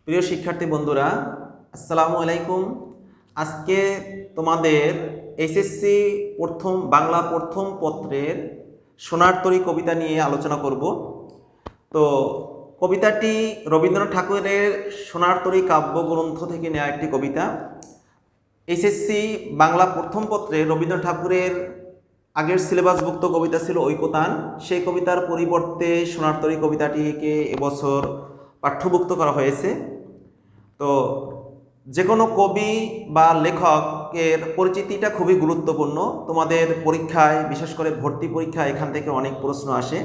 প্রিয় শিক্ষার্থী বন্ধুরা, আসসালামু আলাইকুম। আজকে তোমাদের এসএসসি বাংলা প্রথম পত্রের সোনার তরী কবিতা নিয়ে আলোচনা করব। তো কবিতাটি রবীন্দ্রনাথ ঠাকুরের সোনার তরী কাব্যগ্রন্থ থেকে নেওয়া একটি কবিতা। এসএসসি বাংলা প্রথম পত্রে রবীন্দ্রনাথ ঠাকুরের আগের সিলেবাসভুক্ত কবিতা ছিল ঐকতান। সেই কবিতার পরিবর্তে সোনার তরী কবিতাটিকে এবছর পাঠ্যভুক্ত করা হয়েছে। তো যে কোনো কবি বা লেখকের পরিচিতিটা খুবই গুরুত্বপূর্ণ। তোমাদের পরীক্ষায়, বিশেষ করে ভর্তি পরীক্ষায় এখান থেকে অনেক প্রশ্ন আসে।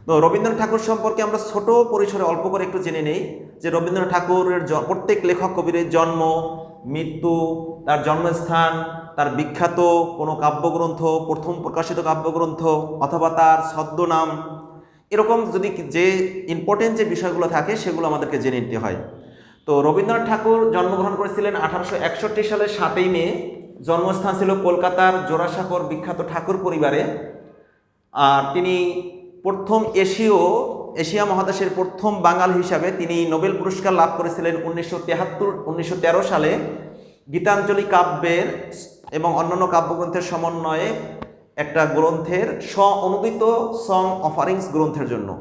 তো রবীন্দ্রনাথ ঠাকুর সম্পর্কে আমরা ছোট পরিসরে অল্প করে একটু জেনে নেই যে রবীন্দ্রনাথ ঠাকুরের প্রত্যেক লেখক কবির জন্ম, মৃত্যু, তার জন্মস্থান, তার বিখ্যাত কোনো কাব্যগ্রন্থ, প্রথম প্রকাশিত কাব্যগ্রন্থ অথবা তার ছদ্মনাম, এরকম যদি যে ইম্পর্টেন্ট যে বিষয়গুলো থাকে সেগুলো আমাদেরকে জেনে নিতে হয়। তো রবীন্দ্রনাথ ঠাকুর জন্মগ্রহণ করেছিলেন 1861 সালের 7ই মে। জন্মস্থান ছিল কলকাতার জোড়াসাঁকোর বিখ্যাত ঠাকুর পরিবারে। আর তিনি প্রথম এশিয়া মহাদেশের প্রথম বাঙালি হিসাবে তিনি নোবেল পুরস্কার লাভ করেছিলেন 1913 সালে গীতাঞ্জলি কাব্যের এবং অন্যান্য কাব্যগ্রন্থের সমন্বয়ে একটা গ্রন্থের অনুদিত সং অফারিংস গ্রন্থের জন্য।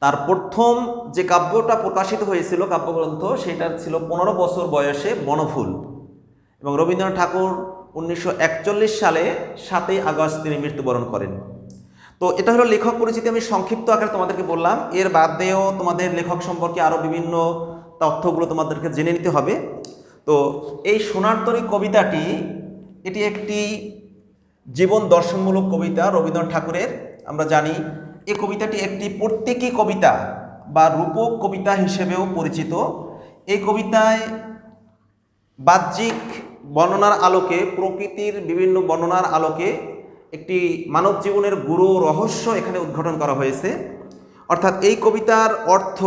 তার প্রথম যে কাব্যটা প্রকাশিত হয়েছিল কাব্যগ্রন্থ, সেটা ছিল 15 বছর বয়সে বনফুল। এবং রবীন্দ্রনাথ ঠাকুর 1941 সালে 7ই আগস্ট তিনি মৃত্যুবরণ করেন। তো এটা হলো লেখক পরিচিতি, আমি সংক্ষিপ্ত আকারে তোমাদেরকে বললাম। এর বাদেও তোমাদের লেখক সম্পর্কে আরও বিভিন্ন তথ্যগুলো তোমাদেরকে জেনে নিতে হবে। তো এই সোনার তরী কবিতাটি, এটি একটি জীবন দর্শনমূলক কবিতা রবীন্দ্রনাথ ঠাকুরের। আমরা জানি এই কবিতাটি একটি প্রত্যেকী কবিতা বা রূপক কবিতা হিসেবেও পরিচিত। এই কবিতায় বাহ্যিক বর্ণনার আলোকে, প্রকৃতির বিভিন্ন বর্ণনার আলোকে একটি মানব জীবনের গুরু রহস্য এখানে উদ্ঘাটন করা হয়েছে। অর্থাৎ এই কবিতার অর্থ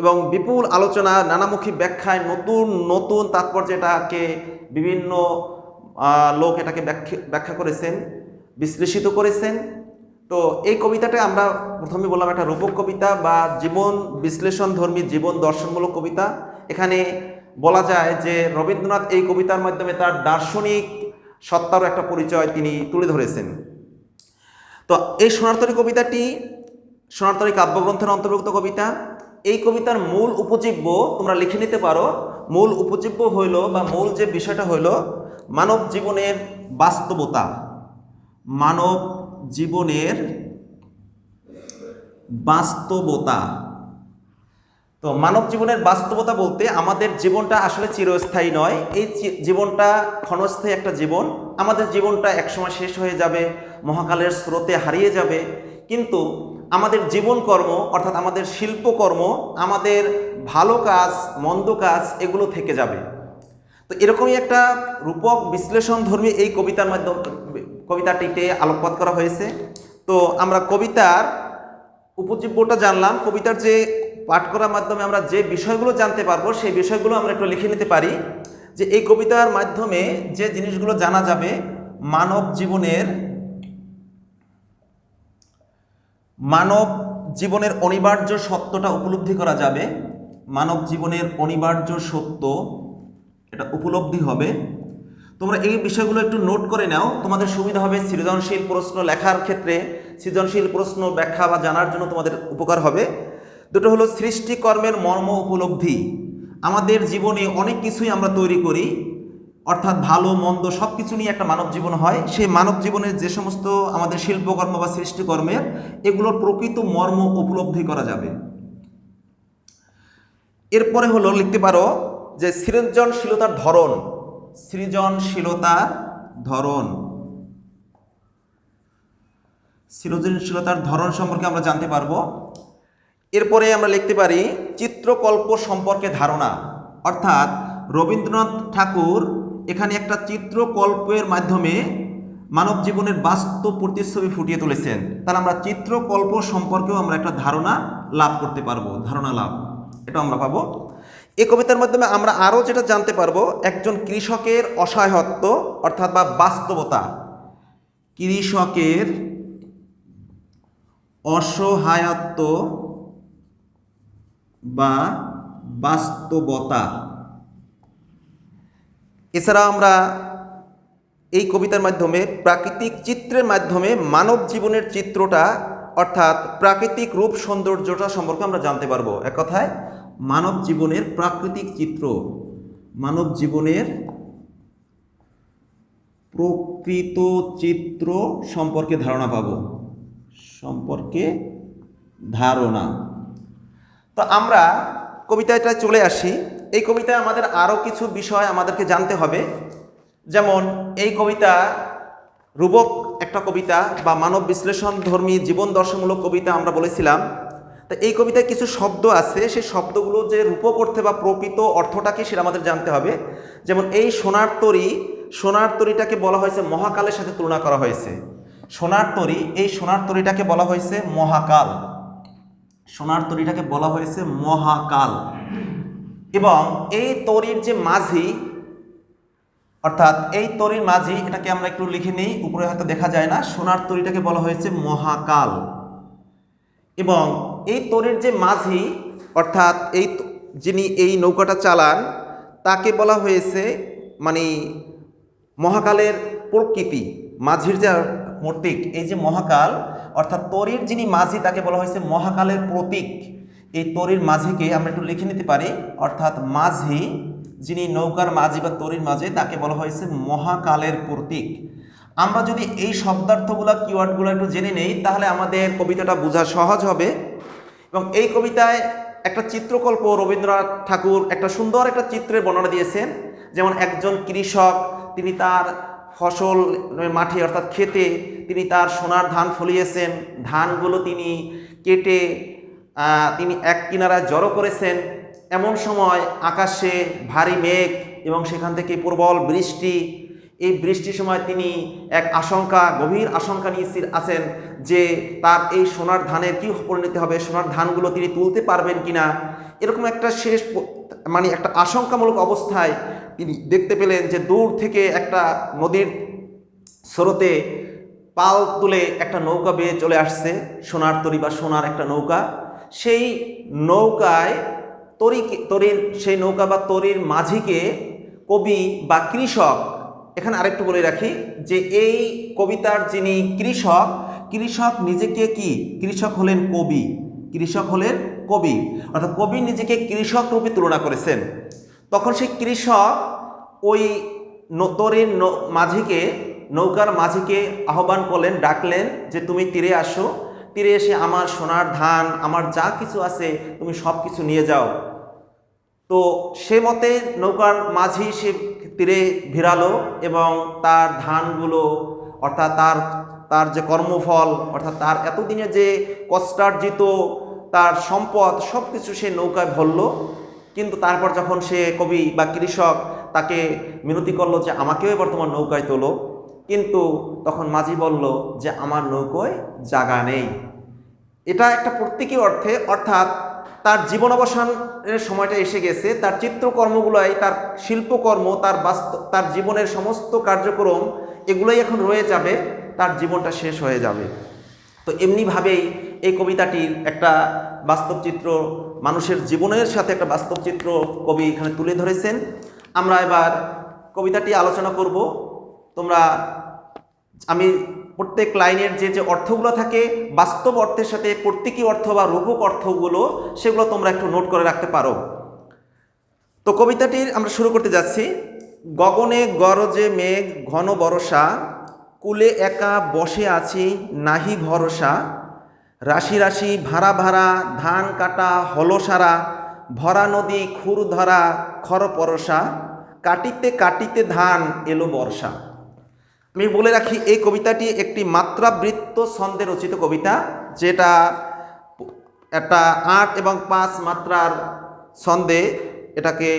এবং বিপুল আলোচনা, নানামুখী ব্যাখ্যায় নতুন নতুন তাৎপর্য এটাকে বিভিন্ন লোক এটাকে ব্যাখ্যা করেছেন, বিশ্লেষিত করেছেন। তো এই কবিতাটা আমরা প্রথমে বললাম একটা রূপক কবিতা বা জীবন বিশ্লেষণ ধর্মী, জীবন দর্শনমূলক কবিতা। এখানে বলা যায় যে রবীন্দ্রনাথ এই কবিতার মাধ্যমে তার দার্শনিক সত্তারও একটা পরিচয় তিনি তুলে ধরেছেন। তো এই সোনার তরী কবিতাটি সোনার তরী কাব্যগ্রন্থের অন্তর্ভুক্ত কবিতা। এই কবিতার মূল উপজীব্য তোমরা লিখে নিতে পারো। মূল উপজীব্য হইল বা মূল যে বিষয়টা হইল মানব জীবনের বাস্তবতা। মানব জীবনের বাস্তবতা। তো মানব জীবনের বাস্তবতা বলতে আমাদের জীবনটা আসলে চিরস্থায়ী নয়। এই জীবনটা ক্ষণস্থায়ী একটা জীবন। আমাদের জীবনটা একসময় শেষ হয়ে যাবে, মহাকালের স্রোতে হারিয়ে যাবে। কিন্তু আমাদের জীবনকর্ম, অর্থাৎ আমাদের শিল্পকর্ম, আমাদের ভালো কাজ, মন্দ কাজ, এগুলো থেকে যাবে। তো এরকমই একটা রূপক বিশ্লেষণ ধর্মী এই কবিতার মাধ্যমে কবিতাটিতে আলোকপাত করা হয়েছে। তো আমরা কবিতার উপজীব্যটা জানলাম। কবিতার যে পাঠ করার মাধ্যমে আমরা যে বিষয়গুলো জানতে পারবো, সেই বিষয়গুলো আমরা একটু লিখে নিতে পারি। যে এই কবিতার মাধ্যমে যে জিনিসগুলো জানা যাবে, মানব জীবনের অনিবার্য সত্যটা উপলব্ধি করা যাবে। মানব জীবনের অনিবার্য সত্য এটা উপলব্ধি হবে। তোমরা এই বিষয়গুলো একটু নোট করে নাও, তোমাদের সুবিধা হবে সৃজনশীল প্রশ্ন লেখার ক্ষেত্রে। সৃজনশীল প্রশ্ন ব্যাখ্যা বা জানার জন্য তোমাদের উপকার হবে। দুটো হলো সৃষ্টিকর্মের মর্ম উপলব্ধি। আমাদের জীবনে অনেক কিছুই আমরা তৈরি করি, অর্থাৎ ভালো মন্দ সব কিছু নিয়ে একটা মানব জীবন হয়। সেই মানব জীবনের যে সমস্ত আমাদের শিল্পকর্ম বা সৃষ্টিকর্মের, এগুলোর প্রকৃত মর্ম উপলব্ধি করা যাবে। এরপরে হলো লিখতে পারো যে সৃজনশীলতার ধরন। সৃজনশীলতার ধরন, সৃজনশীলতার ধরন সম্পর্কে আমরা জানতে পারবো। এরপরে আমরা লিখতে পারি চিত্রকল্প সম্পর্কে ধারণা। অর্থাৎ রবীন্দ্রনাথ ঠাকুর এখানে একটা চিত্রকল্পের মাধ্যমে মানব জীবনের বাস্তব প্রতিচ্ছবি ফুটিয়ে তুলেছেন। তাহলে আমরা চিত্রকল্প সম্পর্কেও আমরা একটা ধারণা লাভ করতে পারবো, ধারণা লাভ এটা আমরা পাবো। এই কবিতার মাধ্যমে আমরা আরও যেটা জানতে পারবো, একজন কৃষকের অসহায়ত্ব অর্থাৎ বা বাস্তবতা। কৃষকের অসহায়ত্ব বা বাস্তবতা। এছাড়া আমরা এই কবিতার মাধ্যমে প্রাকৃতিক চিত্রের মাধ্যমে মানব জীবনের চিত্রটা অর্থাৎ প্রাকৃতিক রূপ সৌন্দর্যটা সম্পর্কে আমরা জানতে পারবো। এক কথায় মানব জীবনের প্রাকৃতিক চিত্র, মানব জীবনের প্রকৃত চিত্র সম্পর্কে ধারণা পাবো, সম্পর্কে ধারণা। তো আমরা কবিতাটা চলে আসি। এই কবিতায় আমাদের আরও কিছু বিষয় আমাদেরকে জানতে হবে। যেমন এই কবিতা রূপক একটা কবিতা বা মানব বিশ্লেষণ ধর্মী জীবন দর্শনমূলক কবিতা আমরা বলেছিলাম। তো এই কবিতায় কিছু শব্দ আছে, সেই শব্দগুলো যে রূপক অর্থে বা প্রকৃত অর্থটাকে সেটা আমাদের জানতে হবে। যেমন এই সোনার তরী, সোনার তরীটাকে বলা হয়েছে মহাকালের সাথে তুলনা করা হয়েছে। সোনার তরী, এই সোনার তরীটাকে বলা হয়েছে মহাকাল, সোনার তরীটাকে বলা হয়েছে মহাকাল। এবং এই তরীর যে মাঝি, অর্থাৎ এই তরীর মাঝি, এটাকে আমরা একটু লিখে নিই, উপরে হয়তো দেখা যায় না। সোনার তরীটাকে বলা হয়েছে মহাকাল। এবং এই তরীর যে মাঝি, অর্থাৎ এই যিনি এই নৌকাটা চালান, তাকে বলা হয়েছে মানে মহাকালের প্রকৃতি, মাঝির যে প্রতীক, এই যে মহাকাল অর্থাৎ তরীর যিনি মাঝি তাকে বলা হয়েছে মহাকালের প্রতীক। এই তরীর মাঝিকে আমরা একটু লিখে নিতে পারি, অর্থাৎ মাঝি, যিনি নৌকার মাঝি বা তরীর মাঝি, তাকে বলা হয়েছে মহাকালের প্রতীক। আমরা যদি এই শব্দার্থগুলো কিওয়ার্ডগুলো একটু জেনে নেই তাহলে আমাদের কবিতাটা বোঝা সহজ হবে। এবং এই কবিতায় একটা চিত্রকল্প রবীন্দ্রনাথ ঠাকুর একটা সুন্দর একটা চিত্রের বর্ণনা দিয়েছেন। যেমন একজন কৃষক, তিনি তার ফসল মাঠে অর্থাৎ ক্ষেতে তিনি তার সোনার ধান ফলিয়েছেন। ধানগুলো তিনি কেটে তিনি এক কিনারায় জড়ো করেছেন। এমন সময় আকাশে ভারী মেঘ এবং সেখান থেকে প্রবল বৃষ্টি। এই বৃষ্টির সময় তিনি এক আশঙ্কা, গভীর আশঙ্কা নিয়ে আছেন যে তার এই সোনার ধানের কী পরিণতি হবে, সোনার ধানগুলো তিনি তুলতে পারবেন কিনা। এরকম একটা শেষ মানে একটা আশঙ্কামূলক অবস্থায় তিনি দেখতে পেলেন যে দূর থেকে একটা নদীর স্রোতে পাল তুলে একটা নৌকা বেয়ে চলে আসছে, সোনার তরী বা সোনার একটা নৌকা। সেই নৌকায় তরীর সেই নৌকা বা তরীর মাঝিকে কবি বা কৃষক, এখানে আরেকটু বলে রাখি যে এই কবিতার যিনি কৃষক, কৃষক নিজেকে কি, কৃষক হলেন কবি, কৃষক হলেন কবি, অর্থাৎ কবি নিজেকে কৃষক রূপে তুলনা করেছেন। তখন সেই কৃষক ওই তরীর মাঝিকে, নৌকার মাঝিকে আহ্বান করলেন, ডাকলেন যে তুমি তীরে আসো, তীরে এসে আমার সোনার ধান, আমার যা কিছু আছে তুমি সব কিছু নিয়ে যাও। তো সে মতে নৌকার মাঝি সে তীরে ভিড়ালো এবং তার ধানগুলো অর্থাৎ তার যে কর্মফল অর্থাৎ তার এতদিনে যে কষ্টার্জিত তার সম্পদ সব কিছু সে নৌকায় ভরল। কিন্তু তারপর যখন সে কবি বা কৃষক তাকে মিনতি করলো যে আমাকেও এবার তোমার নৌকায় তোলো, কিন্তু তখন মাঝি বলল যে আমার নৌকায় জায়গা নেই। এটা একটা প্রতীকী অর্থে, অর্থাৎ তার জীবন অবসানের সময়টা এসে গেছে। তার চিত্রকর্মগুলোই, তার শিল্পকর্ম, তার জীবনের সমস্ত কার্যক্রম এগুলোই এখন রয়ে যাবে, তার জীবনটা শেষ হয়ে যাবে। তো এমনিভাবেই এই কবিতাটির একটা বাস্তব চিত্র, মানুষের জীবনের সাথে একটা বাস্তব চিত্র কবি এখানে তুলে ধরেছেন। আমরা এবার কবিতাটি আলোচনা করব। আমি প্রত্যেক লাইনের যে অর্থগুলো থাকে বাস্তব অর্থের সাথে প্রতীকী অর্থ বা রূপক অর্থগুলো, সেগুলো তোমরা একটু নোট করে রাখতে পারো। তো কবিতাটির আমরা শুরু করতে যাচ্ছি। গগনে গরজে মেঘ ঘন বরষা, কুলে একা বসে আছি নাহি ভরসা, রাশি রাশি ভাড়া ভাড়া ধান কাটা হলো সারা, ভরা নদী খুর ধরা খর পরশা, কাটিতে কাটিতে ধান এলো বর্ষা। আমি বলে রাখি এই কবিতাটি একটি মাত্রাবৃত্ত ছন্দে রচিত কবিতা, যেটা একটা ৮ এবং ৫ মাত্রার ছন্দে এটাকে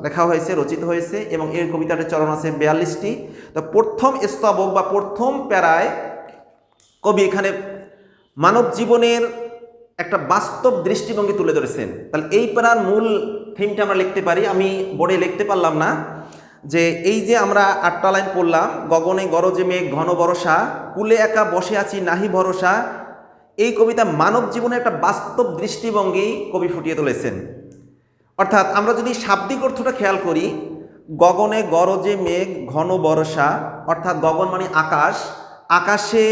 লেখা হয়েছে, রচিত হয়েছে। এবং এই কবিতাটির চরণ আছে ৪২টি। তো প্রথম স্তবক বা প্রথম প্যারায় কবি এখানে মানব জীবনের একটা বাস্তব দৃষ্টিভঙ্গি তুলে ধরেছেন। তাহলে এই প্যারার মূল থিমটা আমরা লিখতে পারি, আমি বোর্ডে লিখতে পারলাম না, যে এই যে আমরা ৮টা লাইন পড়লাম, গগনে গরজে মেঘ ঘন বরষা, কুলে একা বসে আছি নাহি ভরসা। এই কবিতা মানব জীবনে একটা বাস্তব দৃষ্টিভঙ্গি কবি ফুটিয়ে তুলেছেন। অর্থাৎ আমরা যদি শাব্দিক অর্থটা খেয়াল করি, গগনে গরজে মেঘ ঘন বর্ষা, অর্থাৎ গগন মানে আকাশ, আকাশে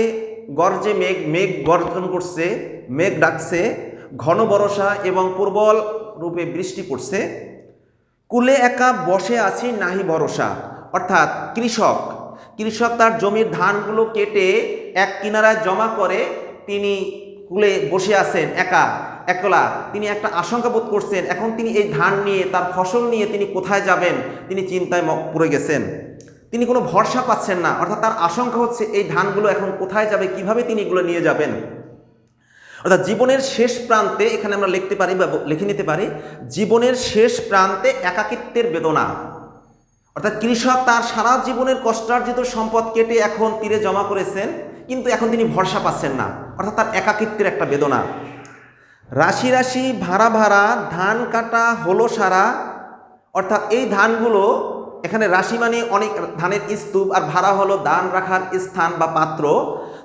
গর্জে মেঘ, মেঘ গর্জন করছে, মেঘ ডাকছে, ঘন বর্ষা এবং প্রবল রূপে বৃষ্টি পড়ছে। কুলে একা বসে আছি নাহি ভরসা, অর্থাৎ কৃষক তার জমির ধানগুলো কেটে এক কিনারায় জমা করে তিনি কুলে বসে আছেন, একলা। তিনি একটা আশঙ্কা বোধ করছেন, এখন তিনি এই ধান নিয়ে, তার ফসল নিয়ে তিনি কোথায় যাবেন, তিনি চিন্তায় পড়ে গেছেন। তিনি কোনো ভরসা পাচ্ছেন না, অর্থাৎ তার আশঙ্কা হচ্ছে এই ধানগুলো এখন কোথায় যাবে, কিভাবে তিনি এগুলো নিয়ে যাবেন। অর্থাৎ জীবনের শেষ প্রান্তে, এখানে আমরা লিখতে পারি বা লিখে নিতে পারি, জীবনের শেষ প্রান্তে একাকিত্বের বেদনা। অর্থাৎ কৃষক তার সারা জীবনের কষ্টার্জিত সম্পদ কেটে এখন তীরে জমা করেছেন, কিন্তু এখন তিনি ভরসা পাচ্ছেন না, অর্থাৎ তার একাকিত্বের একটা বেদনা। রাশি রাশি ভাড়া ভাড়া ধান কাটা হলো সারা, অর্থাৎ এই ধানগুলো, এখানে রাশি মানে অনেক ধানের স্তূপ, আর ভাড়া হলো ধান রাখার স্থান বা পাত্র।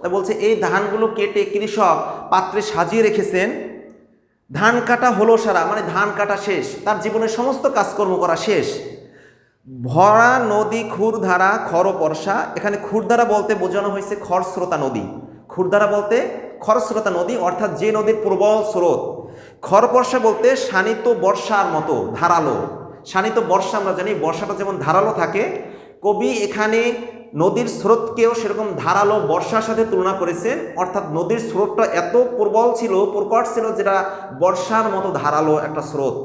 তা বলছে এই ধানগুলো কেটে কৃষক পাত্রে সাজিয়ে রেখেছেন। ধান কাটা হলো সারা মানে ধান কাটা শেষ, তার জীবনের সমস্ত কাজকর্ম করা শেষ। ভরা নদী ক্ষুরধারা খরপর্ষা, এখানে ক্ষুরধারা বলতে বোঝানো হয়েছে খরস্রোতা নদী। ক্ষুরধারা বলতে খরস্রোতা নদী, অর্থাৎ যে নদীর প্রবল স্রোত। খরপর্ষা বলতে শানিত বর্ষার মতো ধারালো। শানিত বর্ষা আমরা জানি, বর্ষাটা যেমন ধারালো থাকে, কবি এখানে নদীর স্রোতকেও সেরকম ধারালো বর্ষার সাথে তুলনা করেছেন। অর্থাৎ নদীর স্রোতটা এত প্রবল ছিল, প্রকট ছিল, যেটা বর্ষার মতো ধারালো একটা স্রোত।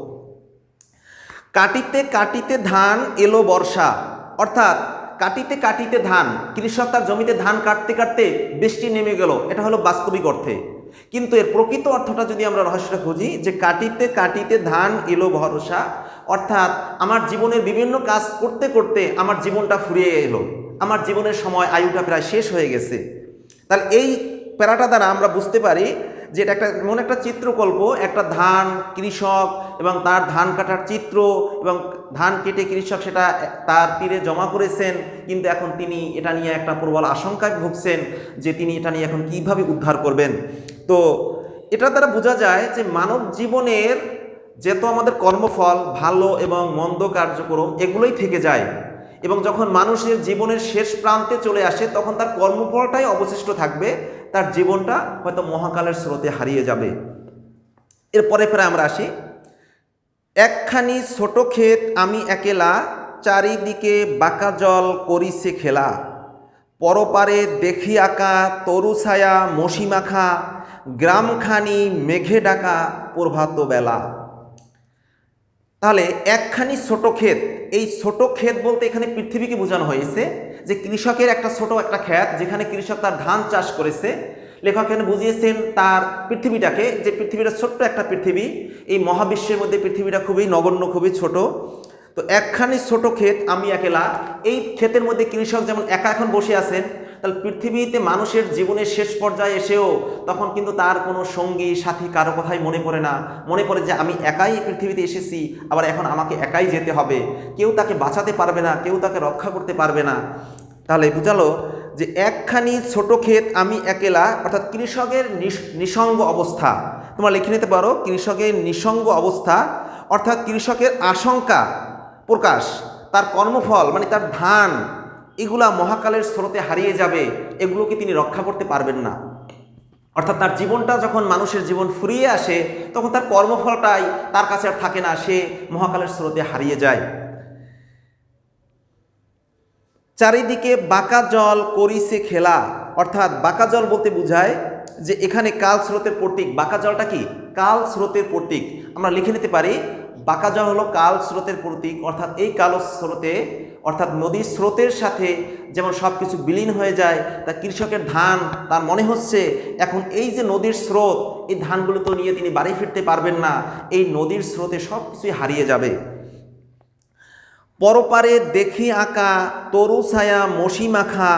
কাটিতে কাটিতে ধান এলো বর্ষা, অর্থাৎ কাটিতে কাটিতে ধান, কৃষক তার জমিতে ধান কাটতে কাটতে বৃষ্টি নেমে গেল, এটা হলো বাস্তবিক অর্থে। কিন্তু এর প্রকৃত অর্থটা যদি আমরা রহস্যটা খুঁজি, যে কাটিতে কাটিতে ধান এলো ভরসা, অর্থাৎ আমার জীবনের বিভিন্ন কাজ করতে করতে আমার জীবনটা ফুরিয়ে এলো, আমার জীবনের সময় আয়ুটা প্রায় শেষ হয়ে গেছে। তাহলে এই প্যারাটা দ্বারা আমরা বুঝতে পারি যে এটা একটা এমন একটা চিত্রকল্প, একটা ধান, কৃষক এবং তার ধান কাটার চিত্র, এবং ধান কেটে কৃষক সেটা তার তীরে জমা করেছেন, কিন্তু এখন তিনি এটা নিয়ে একটা প্রবল আশঙ্কায় ভুগছেন যে তিনি এটা নিয়ে এখন কিভাবে উদ্ধার করবেন। তো এটা দ্বারা বোঝা যায় যে মানব জীবনের যেহেতু আমাদের কর্মফল, ভালো এবং মন্দ কার্যক্রম এগুলোই থেকে যায়, এবং যখন মানুষের জীবনের শেষ প্রান্তে চলে আসে তখন তার কর্মফলটাই অবশিষ্ট থাকবে, তার জীবনটা হয়তো মহাকালের স্রোতে হারিয়ে যাবে। এরপরে প্রায় আমরা আসি, একখানি ছোট ক্ষেত আমি একেলা, চারিদিকে বাঁকা জল করিছে খেলা, পরপারে দেখি আঁকা তরু ছায়া মশি মাখা, গ্রামখানি মেঘে ডাকা প্রভাত বেলা। তাহলে একখানি ছোট ক্ষেত, এই ছোট ক্ষেত বলতে এখানে পৃথিবীকে বোঝানো হয়েছে, যে কৃষকের একটা ছোট একটা ক্ষেত যেখানে কৃষক তার ধান চাষ করেছে। লেখক এখানে বুঝিয়েছেন তার পৃথিবীটাকে, যে পৃথিবীটা ছোট্ট একটা পৃথিবী, এই মহাবিশ্বের মধ্যে পৃথিবীটা খুবই নগণ্য, খুবই ছোট। তো একখানি ছোট ক্ষেত আমি একেলা, এই ক্ষেতের মধ্যে কৃষক যেমন একা এখন বসে আছেন, তাহলে পৃথিবীতে মানুষের জীবনের শেষ পর্যায়ে এসেও তখন কিন্তু তার কোনো সঙ্গী সাথী কারো কথাই মনে পড়ে না, মনে পড়ে যে আমি একাই পৃথিবীতে এসেছি, আবার এখন আমাকে একাই যেতে হবে, কেউ তাকে বাঁচাতে পারবে না, কেউ তাকে রক্ষা করতে পারবে না। তাহলে বুঝালো যে একখানি ছোট ক্ষেত আমি একেলা, অর্থাৎ কৃষকের নিঃসঙ্গ অবস্থা। তোমরা লিখে নিতে পারো, কৃষকের নিঃসঙ্গ অবস্থা, অর্থাৎ কৃষকের আশঙ্কা প্রকাশ, তার কর্মফল মানে তার ধান, এগুলা মহাকালের স্রোতে হারিয়ে যাবে, এগুলোকে তিনি রক্ষা করতে পারবেন না। অর্থাৎ তার জীবনটা যখন মানুষের জীবন ফুরিয়ে আসে তখন তার কর্মফলটাই তার কাছে আর থাকে না, সে মহাকালের স্রোতে হারিয়ে যায়। চারিদিকে বাঁকা জল করিছে খেলা, অর্থাৎ বাঁকা জল বলতে বোঝায় যে এখানে কাল স্রোতের প্রতীক। বাঁকা জলটা কি? কাল স্রোতের প্রতীক। আমরা লিখে নিতে পারি বাঁকা জল হলো কাল স্রোতের প্রতীক, অর্থাৎ এই কাল স্রোতে, অর্থাৎ নদীর স্রোতের সাথে যেমন সব কিছু বিলীন হয়ে যায়, তা কৃষকের ধান তার মনে হচ্ছে এখন এই যে নদীর স্রোত, এই ধানগুলো তো নিয়ে তিনি বাড়ি ফিরতে পারবেন না, এই নদীর স্রোতে সব কিছুই হারিয়ে যাবে। পরপারে দেখি আঁকা তরু ছায়া মশি মাখা,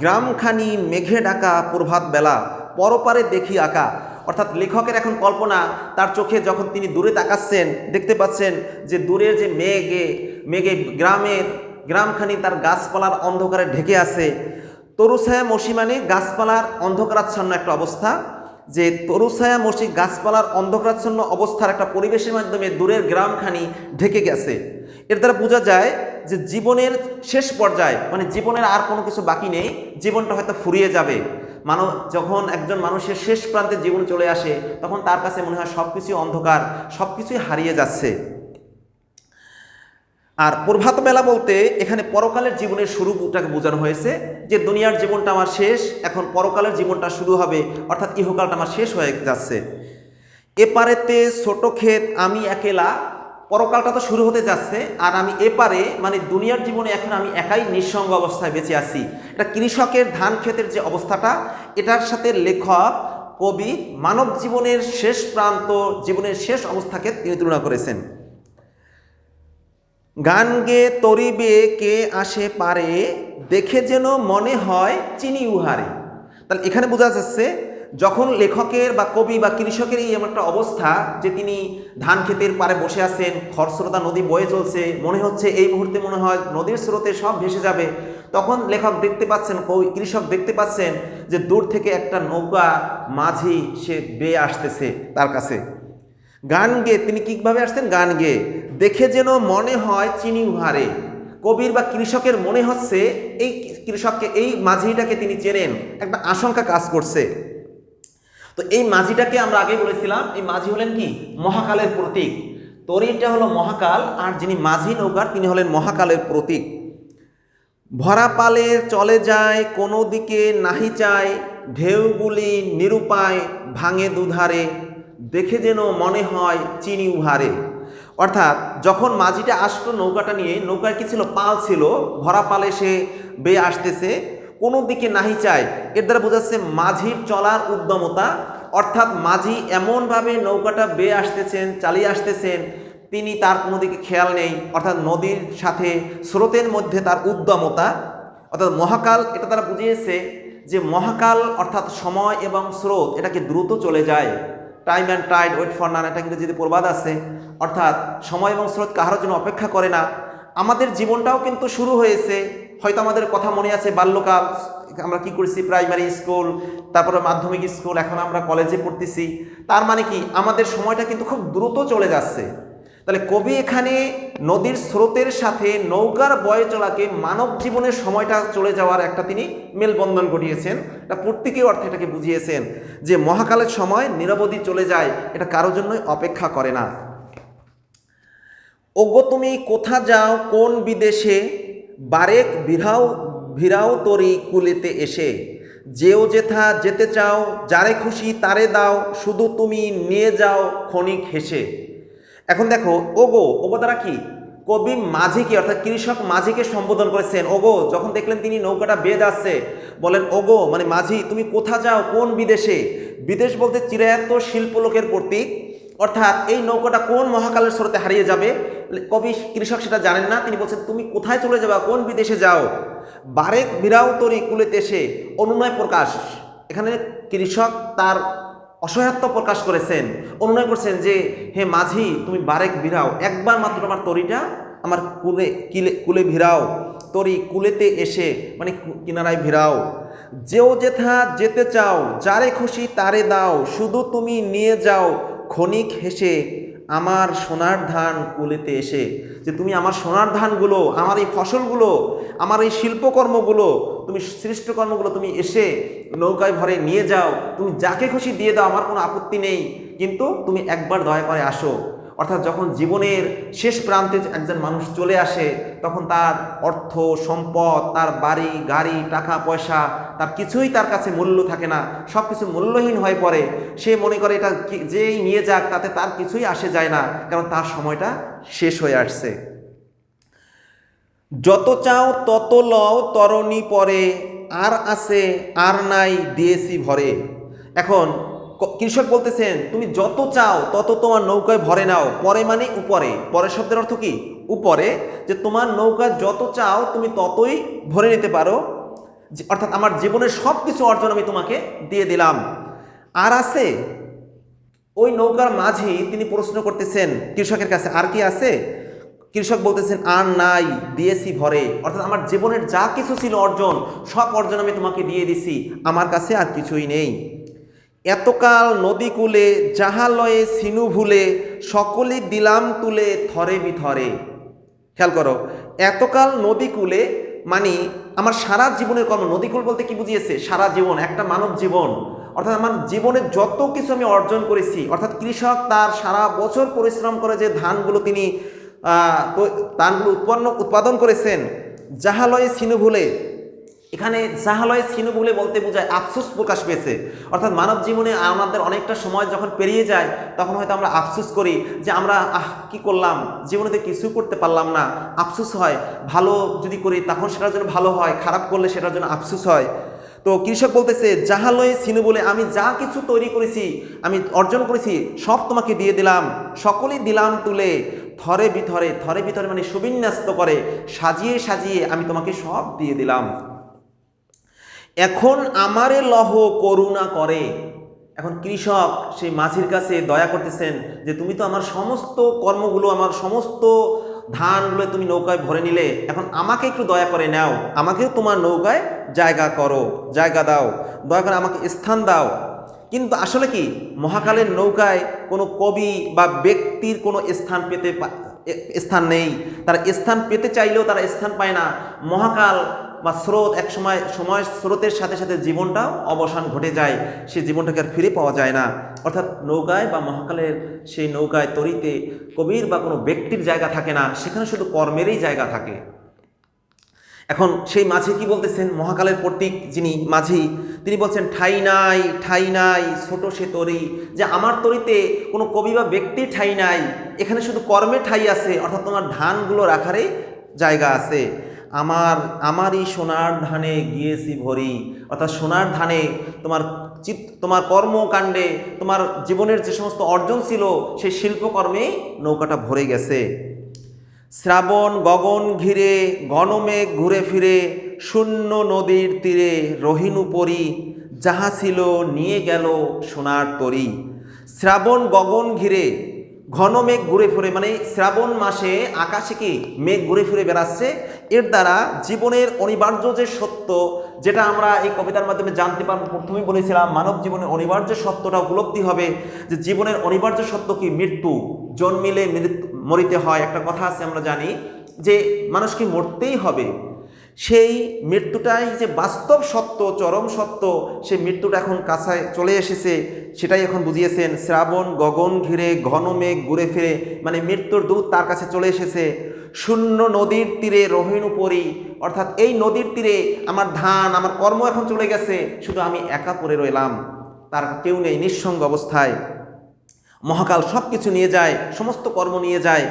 গ্রামখানি মেঘে ডাকা প্রভাত বেলা। পরপারে দেখি আঁকা, অর্থাৎ লেখকের এখন কল্পনা, তার চোখে যখন তিনি দূরে তাকাচ্ছেন দেখতে পাচ্ছেন যে দূরের যে মেঘে গ্রামখানি তার গাছপালার অন্ধকারে ঢেকে আছে। তরু ছায়া মশি মানে গাছপালার অন্ধকারাচ্ছন্ন একটা অবস্থা, যে তরুছায়া মসজিদ গাছপালার অন্ধকারাচ্ছন্ন অবস্থার একটা পরিবেশের মাধ্যমে দূরের গ্রামখানি ঢেকে গেছে। এর দ্বারা বোঝা যায় যে জীবনের শেষ পর্যায়ে, মানে জীবনের আর কোনো কিছু বাকি নেই, জীবনটা হয়তো ফুরিয়ে যাবে। যখন একজন মানুষের শেষ প্রান্তে জীবন চলে আসে, তখন তার কাছে মনে হয় সব কিছুই অন্ধকার, সব কিছুই হারিয়ে যাচ্ছে। আর প্রভাত বেলা বলতে এখানে পরকালের জীবনের শুরুটাকে বোঝানো হয়েছে, যে দুনিয়ার জীবনটা আমার শেষ, এখন পরকালের জীবনটা শুরু হবে, অর্থাৎ ইহকালটা আমার শেষ হয়ে যাচ্ছে। এপারেতে ছোট ক্ষেত আমি একেলা, পরকালটা তো শুরু হতে যাচ্ছে, আর আমি এপারে মানে দুনিয়ার জীবনে এখন আমি একাই নিঃসঙ্গ অবস্থায় বেঁচে আছি। এটা কৃষকের ধান ক্ষেতের যে অবস্থাটা, এটার সাথে লেখক কবি মানব জীবনের শেষ প্রান্ত, জীবনের শেষ অবস্থাকে তিনি তুলনা করেছেন। গান গে তরিবে কে আসে পারে, দেখে যেন মনে হয় চিনি উহারে। তাহলে এখানে বোঝা যাচ্ছে যখন লেখকের বা কবি বা কৃষকের এই এমন একটা অবস্থা যে তিনি ধান ক্ষেতের পারে বসে আছেন, খরস্রোতা নদী বয়ে চলছে, মনে হচ্ছে এই মুহূর্তে মনে হয় নদীর স্রোতে সব ভেসে যাবে, তখন লেখক দেখতে পাচ্ছেন, কৃষক দেখতে পাচ্ছেন যে দূর থেকে একটা নৌকা মাঝি সে বেয়ে আসতেছে তার কাছে। গান গেয়ে তিনি কিভাবে আসছেন? গান গেয়ে, দেখে যেন মনে হয় চিনি উহারে। কবির বা কৃষকের মনে হচ্ছে এই কৃষককে, এই মাঝিটাকে তিনি চেনেন, একটা আশঙ্কা কাজ করছে। তো এই মাঝিটাকে আমরা আগে বলেছিলাম, এই মাঝি হলেন কি? মহাকালের প্রতীক। তরীটা হলো মহাকাল, আর যিনি মাঝি নৌকার তিনি হলেন মহাকালের প্রতীক। ভরা পালে চলে যায়, কোনো দিকে নাহি চায়, ঢেউগুলি নিরুপায় ভাঙে দুধারে, দেখে যেন মনে হয় চিনি উহারে। অর্থাৎ যখন মাঝিটা আসলো নৌকাটা নিয়ে, নৌকার কি ছিল? পাল ছিল, ভরা পালে সে বেয়ে আসতেছে, কোনো দিকে নাহি চায়। এর দ্বারা বোঝাচ্ছে মাঝির চলার উদ্যমতা, অর্থাৎ মাঝি এমনভাবে নৌকাটা বেয়ে আসতেছেন, চালিয়ে আসতেছেন, তিনি তার কোনো দিকে খেয়াল নেই, অর্থাৎ নদীর সাথে স্রোতের মধ্যে তার উদ্যমতা। অর্থাৎ মহাকাল এটা তারা বুঝিয়েছে যে মহাকাল অর্থাৎ সময় এবং স্রোত এটাকে দ্রুত চলে যায়। Time and tide wait for none, এটা ইংরেজিতে প্রবাদ আছে, অর্থাৎ সময় এবং স্রোত কাহার জন্য অপেক্ষা করে না। আমাদের জীবনটাও কিন্তু শুরু হয়েছে, হয়তো আমাদের কথা মনে আছে বাল্যকাল, আমরা কি করেছি? প্রাইমারি স্কুল, তারপরে মাধ্যমিক স্কুল, এখন আমরা কলেজে পড়তেছি। তার মানে কি আমাদের সময়টা কিন্তু খুব দ্রুত চলে যাচ্ছে। তাহলে কবি এখানে নদীর স্রোতের সাথে নৌকার বয়ে চলাকে মানব জীবনের সময়টা চলে যাওয়ার একটা তিনি মেলবন্ধন ঘটিয়েছেন। এটা প্রত্যেকের অর্থে এটাকে বুঝিয়েছেন যে মহাকালের সময় নিরবধি চলে যায়, এটা কারোর জন্যই অপেক্ষা করে না। ওগো তুমি কোথা যাও কোন বিদেশে, বারেক ভিড়াও তরি কুলেতে এসে, যেও যেথা যেতে চাও, যারে খুশি তারে দাও, শুধু তুমি নিয়ে যাও ক্ষণিক হেসে। এখন দেখো ওগো, ওগো দ্বারা কি? কবি মাঝিকে অর্থাৎ কৃষক মাঝিকে সম্বোধন করেছেন ওগো। যখন দেখলেন তিনি নৌকাটা বেয়ে যাচ্ছে, বলেন ওগো, মানে মাঝি তুমি কোথা যাও কোন বিদেশে। বিদেশ বলতে চিরায়ত শিল্পলোকের প্রতীক, অর্থাৎ এই নৌকাটা কোন মহাকালের স্রোতে হারিয়ে যাবে। কবি কৃষক সেটা জানেন না, তিনি বলছেন তুমি কোথায় চলে যাবা, কোন বিদেশে যাও। বারেক বিরাও তরি কুলেতে এসে, অনুনয় প্রকাশ। এখানে কৃষক তার অসহায়ত্ব প্রকাশ করেছেন, অনুনয় করছেন যে হে মাঝি তুমি বারেক ভিড়াও, একবার মাত্র আমার তরিটা আমার কুলে ভিড়াও, তরি কুলেতে এসে মানে কিনারায় ভিড়াও। যেও যেথা যেতে চাও, যারে খুশি তারে দাও, শুধু তুমি নিয়ে যাও ক্ষণিক হেসে, আমার সোনার ধান কুলেতে এসে। যে তুমি আমার সোনার ধানগুলো, আমার এই ফসলগুলো, আমার এই শিল্পকর্মগুলো, তুমি সৃষ্টকর্মগুলো তুমি এসে নৌকায় ভরে নিয়ে যাও, তুমি যাকে খুশি দিয়ে দাও, আমার কোনো আপত্তি নেই, কিন্তু তুমি একবার দয়া করে আসো। অর্থাৎ যখন জীবনের শেষ প্রান্তে একজন মানুষ চলে আসে, তখন তার অর্থ সম্পদ, তার বাড়ি গাড়ি টাকা পয়সা, তার কিছুই তার কাছে মূল্য থাকে না, সব কিছু মূল্যহীন হয়ে পড়ে। সে মনে করে এটা যেই নিয়ে যাক তাতে তার কিছুই আসে যায় না, কারণ তার সময়টা শেষ হয়ে আসছে। যত চাও তত লও তরণী পরে, আর আছে আর নাই দিয়েছি ভরে। এখন কৃষক বলতেছেন তুমি যত চাও তত তোমার নৌকায় ভরে নাও। পরে মানে উপরে, পরের শব্দের অর্থ কি? উপরে, যে তোমার নৌকা যত চাও তুমি ততই ভরে নিতে পারো, অর্থাৎ আমার জীবনের সব কিছু অর্জন আমি তোমাকে দিয়ে দিলাম। আর আছে, ওই নৌকার মাঝি তিনি প্রশ্ন করতেছেন কৃষকের কাছে আর কি আছে। কৃষক বলতেছেন আর নাই দিয়েছি ভরে, অর্থাৎ আমার জীবনের যা কিছু ছিল অর্জন, সব অর্জন আমি তোমাকে দিয়ে দিছি, আমার কাছে আর কিছুই নেই। এতকাল নদী কূলে জাহালয়ে সিনু ভুলে সকলই দিলাম তুলে থরে বিথরে। খেয়াল করো, এতকাল নদী কূলে মানে আমার সারা জীবনের কর্ম। নদীকূল বলতে কি বুঝিয়েছে? সারা জীবন, একটা মানব জীবন, অর্থাৎ আমার জীবনের যত কিছু আমি অর্জন করেছি, অর্থাৎ কৃষক তার সারা বছর পরিশ্রম করে যে ধানগুলো তিনি ধানগুলো উৎপাদন করেছেন, জাহালয়ে সিনু ভুলে, এখানে জাহালয়ে সিনু ভুলে বলতে বোঝায় আফসোস প্রকাশ পেয়েছে। অর্থাৎ মানব জীবনে আমাদের অনেকটা সময় যখন পেরিয়ে যায় তখন হয়তো আমরা আফসোস করি যে আমরা কি করলাম, জীবনেতে কিছু করতে পারলাম না, আফসোস হয়। ভালো যদি করি তখন সেটার জন্য ভালো হয়, খারাপ করলে সেটার জন্য আফসোস হয়। তো কৃষক বলতেছে জাহালয়ে সিনু বলে আমি যা কিছু তৈরি করেছি, আমি অর্জন করেছি, সব তোমাকে দিয়ে দিলাম, সকলেই দিলাম তুলে থরে বিথরে। থরে বিথরে মানে সুবিন্যস্ত করে, সাজিয়ে সাজিয়ে আমি তোমাকে সব দিয়ে দিলাম। এখন আমারে লহ করুণা করে। এখন কৃষক সেই মাঝির কাছে দয়া করতেছেন যে তুমি তো আমার সমস্ত কর্মগুলো, আমার সমস্ত ধানগুলো তুমি নৌকায় ভরে নিলে, এখন আমাকে একটু দয়া করে নাও, আমাকেও তোমার নৌকায় জায়গা করো, জায়গা দাও, দয়া করে আমাকে স্থান দাও। কিন্তু আসলে কি, মহাকালের নৌকায় কোনো কবি বা ব্যক্তির কোনো স্থান নেই। তারা স্থান পেতে চাইলেও তারা স্থান পায় না। মহাকাল বা স্রোত এক সময় স্রোতের সাথে সাথে জীবনটাও অবসান ঘটে যায়, সেই জীবনটাকে আর ফিরে পাওয়া যায় না। অর্থাৎ নৌকায় বা মহাকালের সেই নৌকায় তরিতে কবির বা কোনো ব্যক্তির জায়গা থাকে না, সেখানে শুধু কর্মেরই জায়গা থাকে। এখন সেই মাঝি কি বলতেছেন? মহাকালের প্রতীক যিনি মাঝি, তিনি বলছেন ঠাই নাই, ঠাই নাই ছোট সে তরি, যে আমার তরিতে কোনো কবি বা ব্যক্তির ঠাই নাই, এখানে শুধু কর্মের ঠাই আছে, অর্থাৎ তোমার ধানগুলো রাখারই জায়গা আছে। আমারই সোনার ধানে গিয়েছি ভরি, অর্থাৎ সোনার ধানে তোমার কর্মকাণ্ডে, তোমার জীবনের যে সমস্ত অর্জন ছিল সেই শিল্পকর্মে নৌকাটা ভরে গেছে। শ্রাবণ গগন ঘিরে ঘনমেঘ ঘুরে ফিরে শূন্য নদীর তীরে রহিনু পরি, যাহা ছিল নিয়ে গেল সোনার তরি। শ্রাবণ গগন ঘিরে ঘন মেঘ ঘুরে ফিরে, মানে শ্রাবণ মাসে আকাশে কি মেঘ ঘুরে ফিরে বেড়াচ্ছে। এর দ্বারা জীবনের অনিবার্য যে সত্য, যেটা আমরা এই কবিতার মাধ্যমে জানতে পারবো, প্রথমেই বলেছিলাম মানব জীবনের অনিবার্য সত্যটা উপলব্ধি হবে, যে জীবনের অনিবার্য সত্য কি মৃত্যু, জন্মিলে মরিতে হয়। একটা কথা আছে, আমরা জানি যে মানুষকে মরতেই হবে। সেই মৃত্যুটাই যে বাস্তব সত্য, চরম সত্য, সেই মৃত্যুটা এখন কাছায় চলে এসেছে, সেটাই এখন বুঝিয়েছেন। শ্রাবণ গগন ঘিরে ঘন মেঘ ঘুরে ফিরে, মানে মৃত্যুর দূত তার কাছে চলে এসেছে। শূন্য নদীর তীরে রহিনু পরি, অর্থাৎ এই নদীর তীরে আমার ধান, আমার কর্ম এখন চলে গেছে, শুধু আমি একা পড়ে রইলাম, তার কেউ নেই, নিঃসঙ্গ অবস্থায়। মহাকাল সব কিছু নিয়ে যায়, সমস্ত কর্ম নিয়ে যায়,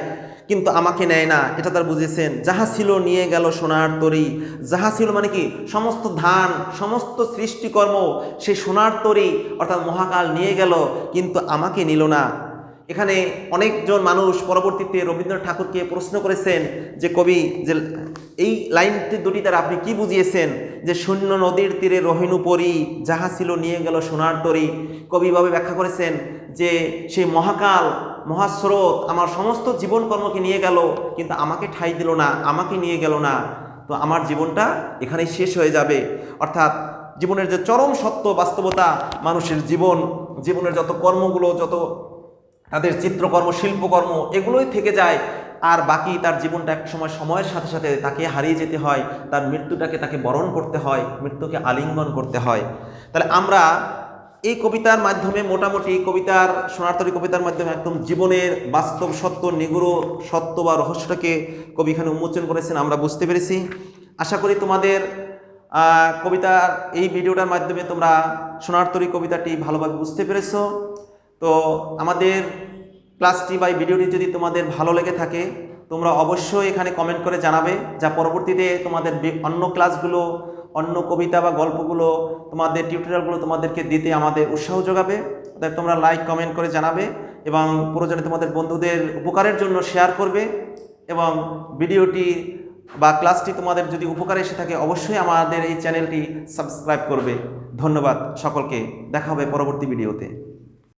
কিন্তু আমাকে নেয় না, এটা তার বুঝেছেন। যাহা ছিল নিয়ে গেল সোনার তরি, যাহা ছিল মানে কি সমস্ত ধান, সমস্ত সৃষ্টিকর্ম, সেই সোনার তরি অর্থাৎ মহাকাল নিয়ে গেল, কিন্তু আমাকে নিল না। এখানে অনেকজন মানুষ পরবর্তীতে রবীন্দ্রনাথ ঠাকুরকে প্রশ্ন করেছেন যে কবি, যে এই লাইনটি দুটি দ্বারা আপনি কি বুঝিয়েছেন, যে শূন্য নদীর তীরে রহিনু পরি, যাহা ছিল নিয়ে গেল সোনার তরি। কবিভাবে ব্যাখ্যা করেছেন যে সেই মহাকাল, মহাস্রোত আমার সমস্ত জীবনকর্মকে নিয়ে গেল, কিন্তু আমাকে ঠাঁই দিল না, আমাকে নিয়ে গেল না, তো আমার জীবনটা এখানেই শেষ হয়ে যাবে। অর্থাৎ জীবনের যে চরম সত্য বাস্তবতা, মানুষের জীবনের যত কর্মগুলো, যত তাদের চিত্রকর্ম, শিল্পকর্ম, এগুলোই থেকে যায়, আর বাকি তার জীবনটা এক সময় সময়ের সাথে সাথে তাকে হারিয়ে যেতে হয়, তার মৃত্যুটাকে তাকে বরণ করতে হয়, মৃত্যুকে আলিঙ্গন করতে হয়। তাহলে আমরা এই কবিতার মাধ্যমে, মোটামুটি কবিতার সোনার তরী কবিতার মাধ্যমে একদম জীবনের বাস্তব সত্য, নিগুড় সত্য বা রহস্যটাকে কবি এখানে উন্মোচন করেছেন, আমরা বুঝতে পেরেছি। আশা করি তোমাদের কবিতার এই ভিডিওটার মাধ্যমে তোমরা সোনার তরী কবিতাটি ভালোভাবে বুঝতে পেরেছো। তো আমাদের ক্লাসটি বা ভিডিওটি যদি তোমাদের ভালো লেগে থাকে, তোমরা অবশ্যই এখানে কমেন্ট করে জানাবে, যা পরবর্তীতে তোমাদের অন্য ক্লাসগুলো, অন্য কবিতা বা গল্পগুলো, তোমাদের টিউটোরিয়ালগুলো তোমাদেরকে দিতে আমাদের উৎসাহ যোগাবে। তাই তোমরা লাইক কমেন্ট করে জানাবে এবং প্রয়োজনে তোমাদের বন্ধুদের উপকারের জন্য শেয়ার করবে, এবং ভিডিওটি বা ক্লাসটি তোমাদের যদি উপকারে এসে থাকে অবশ্যই আমাদের এই চ্যানেলটি সাবস্ক্রাইব করবে। ধন্যবাদ সকলকে, দেখা হবে পরবর্তী ভিডিওতে।